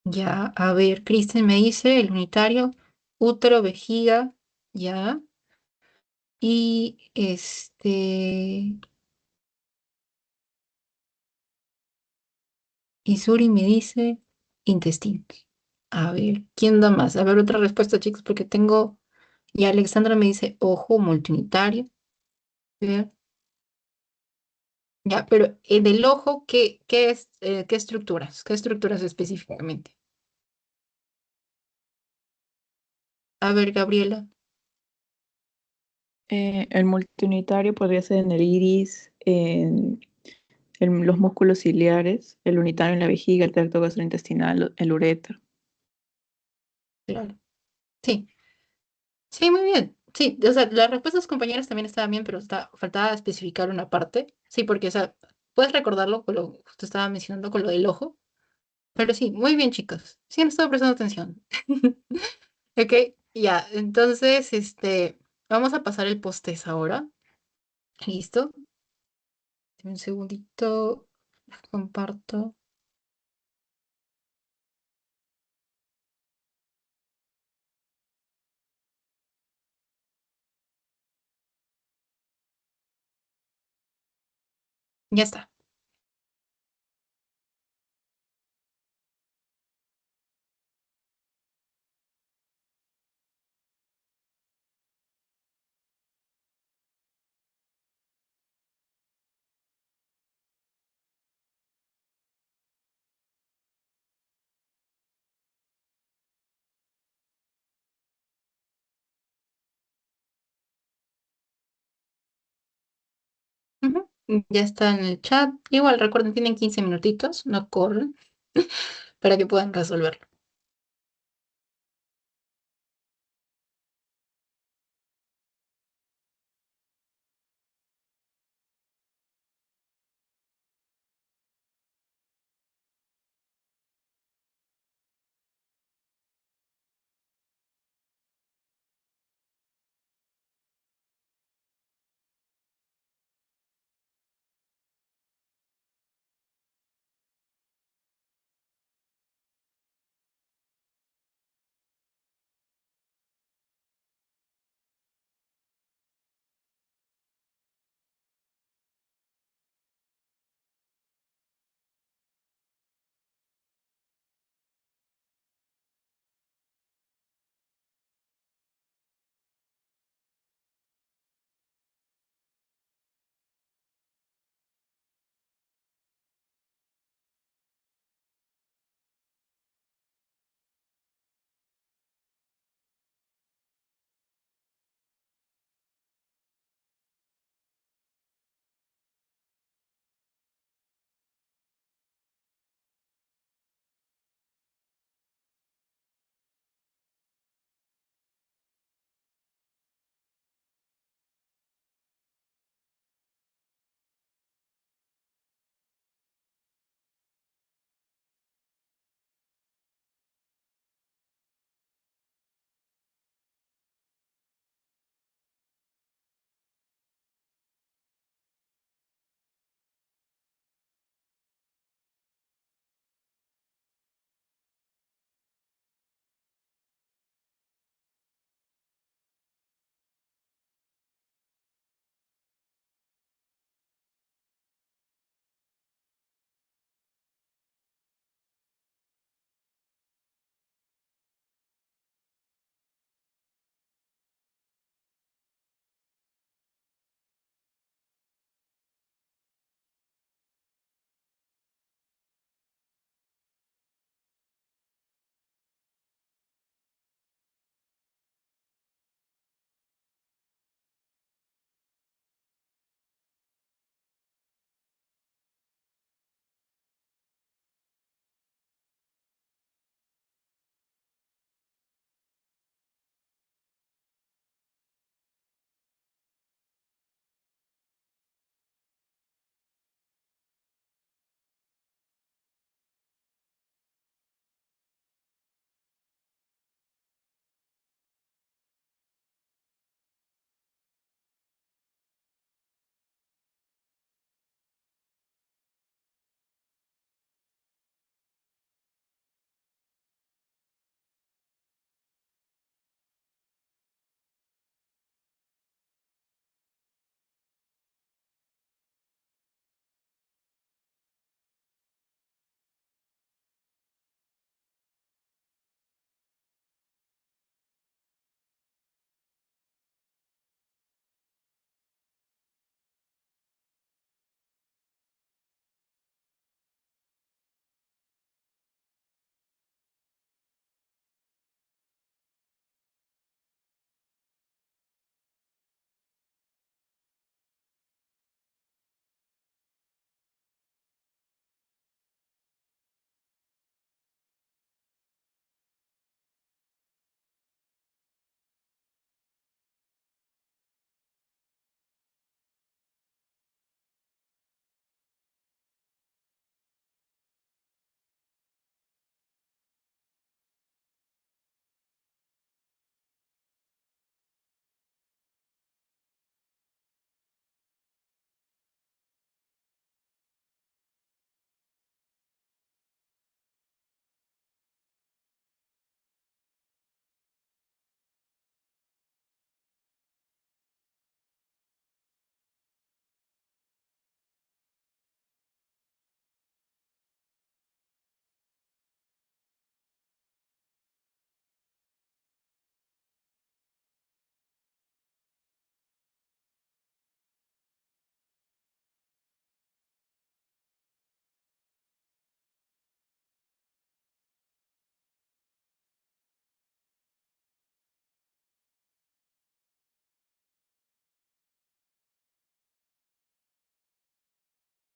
Ya, a ver, Kristen me dice el unitario, útero, vejiga, ya. Y Isuri me dice intestinos. A ver, ¿quién da más? A ver, otra respuesta, chicos, porque tengo. Y Alexandra me dice ojo multiunitario. A ver, ya, pero del ojo, ¿qué es, qué estructuras? ¿Qué estructuras específicamente? A ver, Gabriela. El multiunitario podría ser en el iris, en los músculos ciliares, el unitario en la vejiga, el tracto gastrointestinal, el uretra. Claro. Sí. Sí, muy bien. Sí, o sea, las respuestas compañeras también estaban bien, pero faltaba especificar una parte. Sí, porque, o sea, puedes recordarlo con lo que usted estaba mencionando con lo del ojo. Pero sí, muy bien, chicos. Sí han estado prestando atención. Ok, ya. Entonces, vamos a pasar el post-test ahora. ¿Listo? Deme un segundito. Comparto. Ya está. Ujú. Ya está en el chat. Igual, recuerden, tienen 15 minutitos, no corren, para que puedan resolverlo.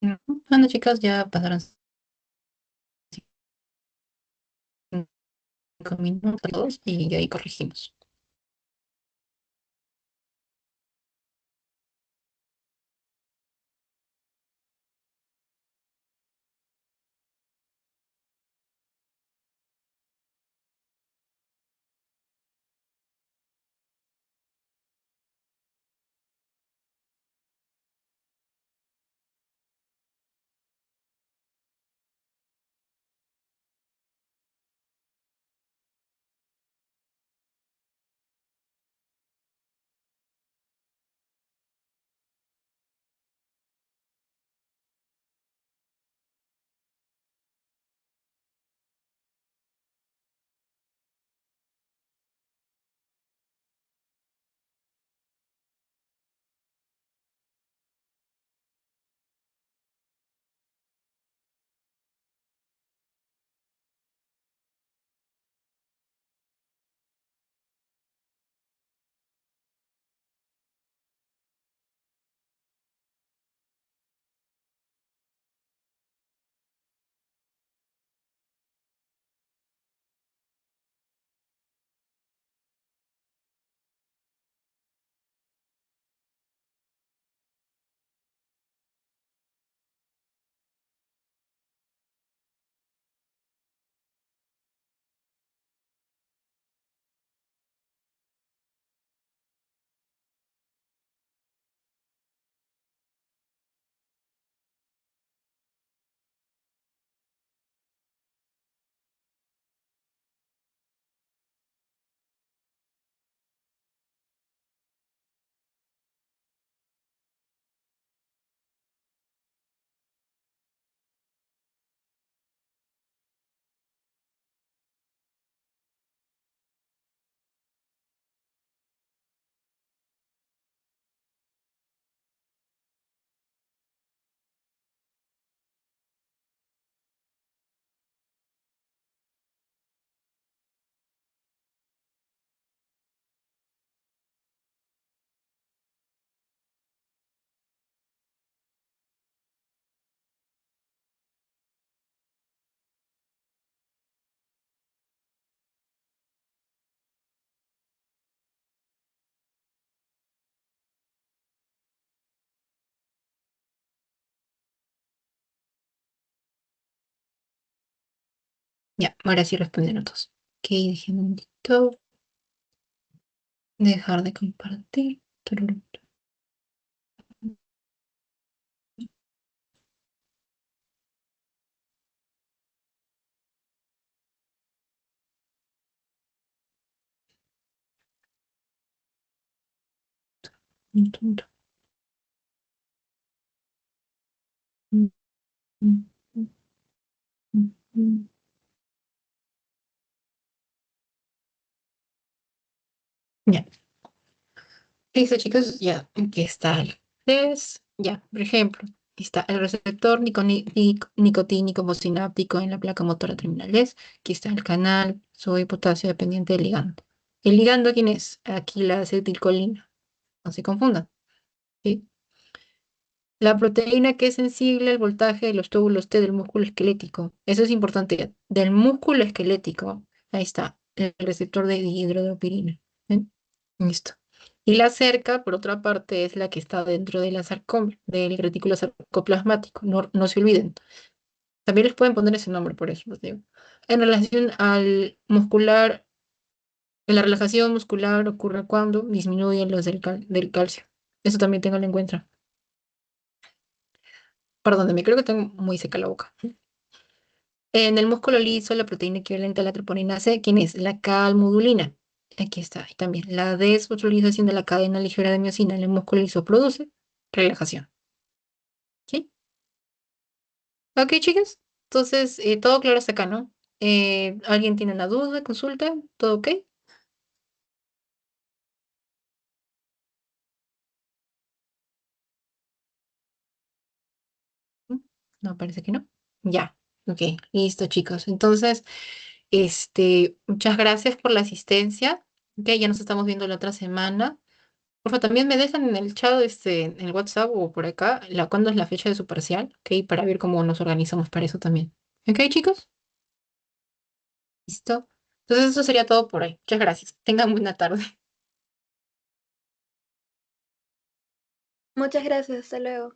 Ujú. Bueno, chicos, ya pasaron 5 minutos y ahí corregimos. Ya, ahora sí respondieron todos. Ok, déjenme un momentito. Dejar de compartir. Tururú, tum, tum, tum, tum, tum, tum, tum. Ya, listo, chicos, ya, aquí está el test. Ya, por ejemplo, aquí está el receptor nicotínico homosináptico en la placa motora terminales. Aquí está el canal sodio y potasio dependiente del ligando. ¿El ligando quién es? Aquí la acetilcolina. No se confundan. ¿Sí? La proteína que es sensible al voltaje de los túbulos T del músculo esquelético. Eso es importante. Del músculo esquelético. Ahí está, el receptor de dihidrodopirina. ¿Ven? Listo. Y la cerca, por otra parte, es la que está dentro de la del retículo sarcoplasmático. No, no se olviden. También les pueden poner ese nombre, por eso los digo. En relación al muscular, en la relajación muscular ocurre cuando disminuyen los del calcio. Eso también tenganlo en cuenta. Perdóname, creo que tengo muy seca la boca. En el músculo liso, la proteína equivalente a la troponina C, ¿quién es? La calmodulina. Aquí está. Y también la desfosforilación de la cadena ligera de miocina en el músculo liso produce relajación. ¿Sí? Ok, chicas. Entonces, todo claro hasta acá, ¿no? ¿Alguien tiene una duda, consulta? ¿Todo ok? ¿Mm? No, parece que no. Ya. Ok, listo, chicos. Entonces, muchas gracias por la asistencia. Ok, ya nos estamos viendo la otra semana. Porfa, también me dejan en el chat, en el WhatsApp o por acá, cuándo es la fecha de su parcial, ¿ok? Para ver cómo nos organizamos para eso también. ¿Ok, chicos? ¿Listo? Entonces eso sería todo por hoy. Muchas gracias. Tengan buena tarde. Muchas gracias, hasta luego.